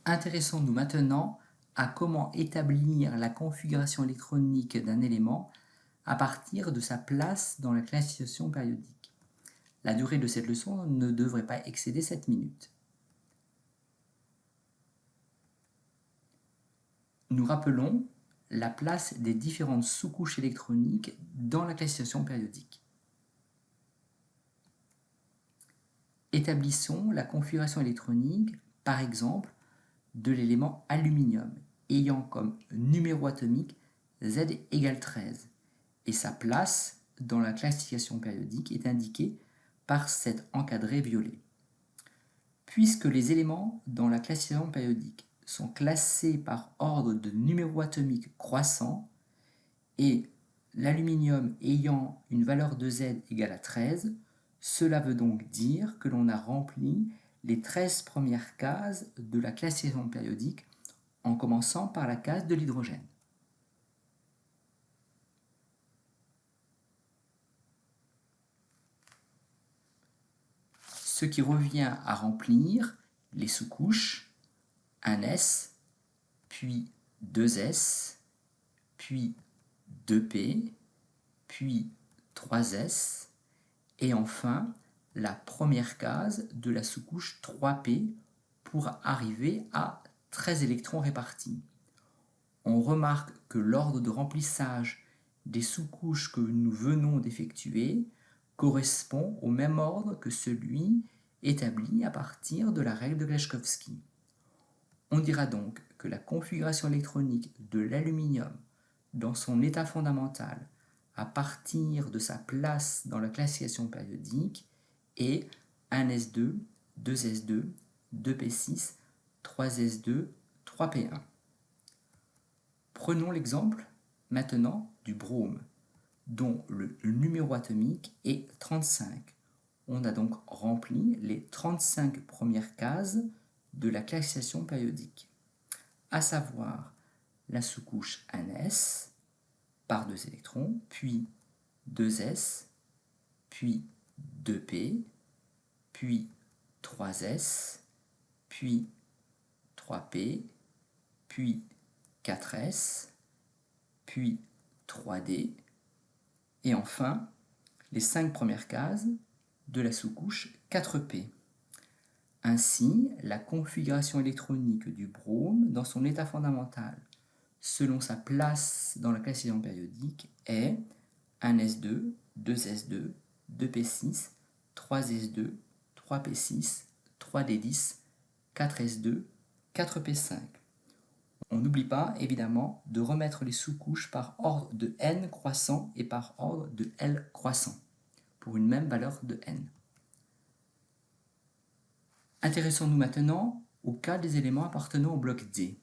Intéressons-nous maintenant à comment établir la configuration électronique d'un élément à partir de sa place dans la classification périodique. La durée de cette leçon ne devrait pas excéder 7 minutes. Nous rappelons la place des différentes sous-couches électroniques dans la classification périodique. Établissons la configuration électronique, par exemple, de l'élément aluminium, ayant comme numéro atomique Z égale 13, et sa place dans la classification périodique est indiquée par cet encadré violet. Puisque les éléments dans la classification périodique sont classés par ordre de numéro atomique croissant, et l'aluminium ayant une valeur de Z égale à 13, cela veut donc dire que l'on a rempli les 13 premières cases de la classification périodique en commençant par la case de l'hydrogène. Ce qui revient à remplir les sous-couches 1s, puis 2s, puis 2p, puis 3s, et enfin la première case de la sous-couche 3p pour arriver à 13 électrons répartis. On remarque que l'ordre de remplissage des sous-couches que nous venons d'effectuer correspond au même ordre que celui établi à partir de la règle de Gleshkovsky. On dira donc que la configuration électronique de l'aluminium dans son état fondamental à partir de sa place dans la classification périodique est 1s2, 2s2, 2p6, 3s2, 3p1. Prenons l'exemple maintenant du brome, dont le numéro atomique est 35. On a donc rempli les 35 premières cases de la classification périodique, à savoir la sous-couche 1s par 2 électrons, puis 2s, puis 2p, puis 3s, puis 3p, puis 4s, puis 3d, et enfin les 5 premières cases de la sous-couche 4p. Ainsi, la configuration électronique du brome dans son état fondamental, selon sa place dans la classification périodique, est 1s2, 2s2, 2p6, 3s2, 3p6, 3d10, 4s2, 4p5. On n'oublie pas, évidemment, de remettre les sous-couches par ordre de n croissant et par ordre de L croissant, pour une même valeur de n. Intéressons-nous maintenant au cas des éléments appartenant au bloc D.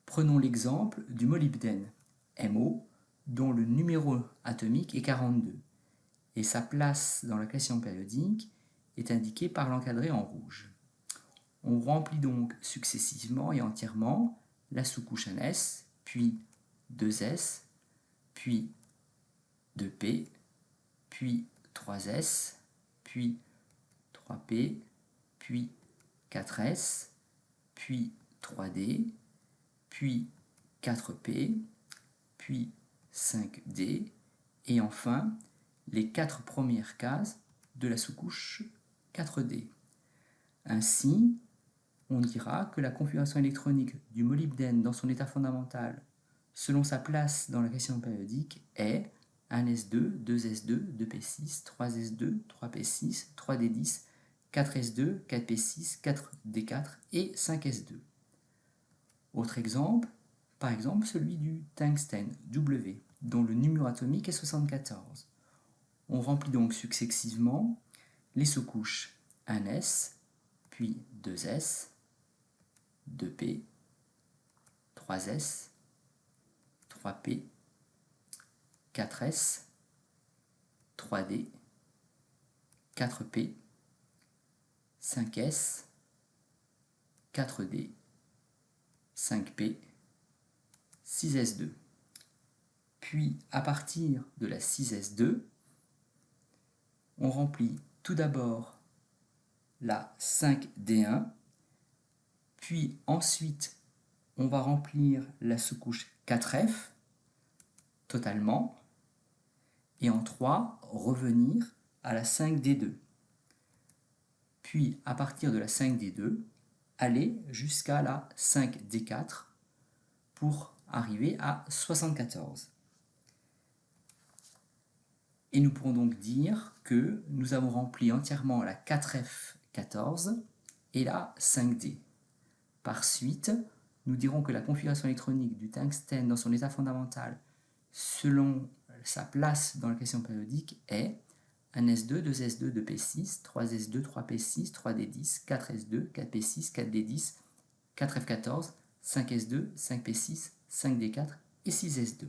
Prenons l'exemple du molybdène, MO, dont le numéro atomique est 42, et sa place dans la classification périodique est indiquée par l'encadré en rouge. On remplit donc successivement et entièrement la sous-couche 1s, puis 2s, puis 2p, puis 3s, puis 3p, puis 4s, puis 3d, puis 4p, puis 5d, et enfin les 4 premières cases de la sous-couche 4d. Ainsi, on dira que la configuration électronique du molybdène dans son état fondamental, selon sa place dans la classification périodique, est 1s2, 2s2, 2p6, 3s2, 3p6, 3d10, 4s2, 4p6, 4d4 et 5s2. Autre exemple, par exemple celui du tungstène W, dont le numéro atomique est 74. On remplit donc successivement les sous-couches 1s, puis 2s, 2p, 3s, 3p, 4s, 3d, 4p, 5s, 4d, 5p, 6s2. Puis, à partir de la 6s2, on remplit tout d'abord la 5d1, Puis ensuite, on va remplir la sous-couche 4F totalement. Et en 3, revenir à la 5D2. Puis, à partir de la 5D2, aller jusqu'à la 5D4 pour arriver à 74. Et nous pourrons donc dire que nous avons rempli entièrement la 4F14 et la 5D. Par suite, nous dirons que la configuration électronique du tungstène dans son état fondamental, selon sa place dans la question périodique, est 1s2, 2s2, 2p6, 3s2, 3p6, 3d10, 4s2, 4p6, 4d10, 4f14, 5s2, 5p6, 5d4 et 6s2.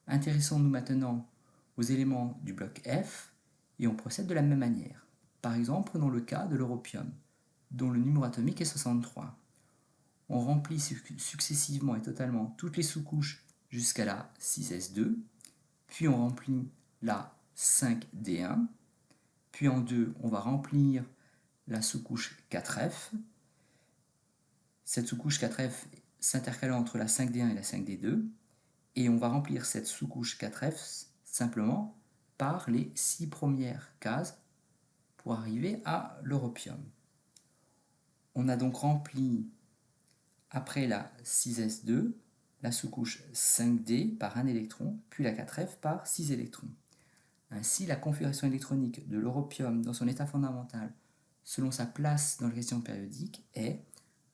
Intéressons-nous maintenant aux éléments du bloc F et on procède de la même manière. Par exemple, prenons le cas de l'europium, dont le numéro atomique est 63. On remplit successivement et totalement toutes les sous-couches jusqu'à la 6s2, puis on remplit la 5d1, puis en 2, on va remplir la sous-couche 4f. Cette sous-couche 4f s'intercalant entre la 5d1 et la 5d2, et on va remplir cette sous-couche 4f simplement par les 6 premières cases pour arriver à l'europium. On a donc rempli, après la 6s2, la sous-couche 5d par un électron, puis la 4f par 6 électrons. Ainsi, la configuration électronique de l'europium dans son état fondamental, selon sa place dans la question périodique, est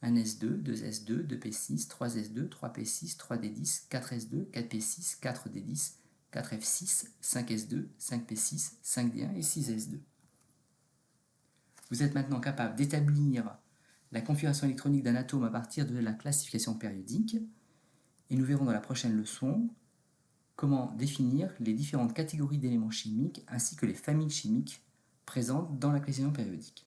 1s2, 2s2, 2p6, 3s2, 3p6, 3d10, 4s2, 4p6, 4d10, 4f6, 5s2, 5p6, 5d1 et 6s2. Vous êtes maintenant capable d'établir la configuration électronique d'un atome à partir de la classification périodique, et nous verrons dans la prochaine leçon comment définir les différentes catégories d'éléments chimiques ainsi que les familles chimiques présentes dans la classification périodique.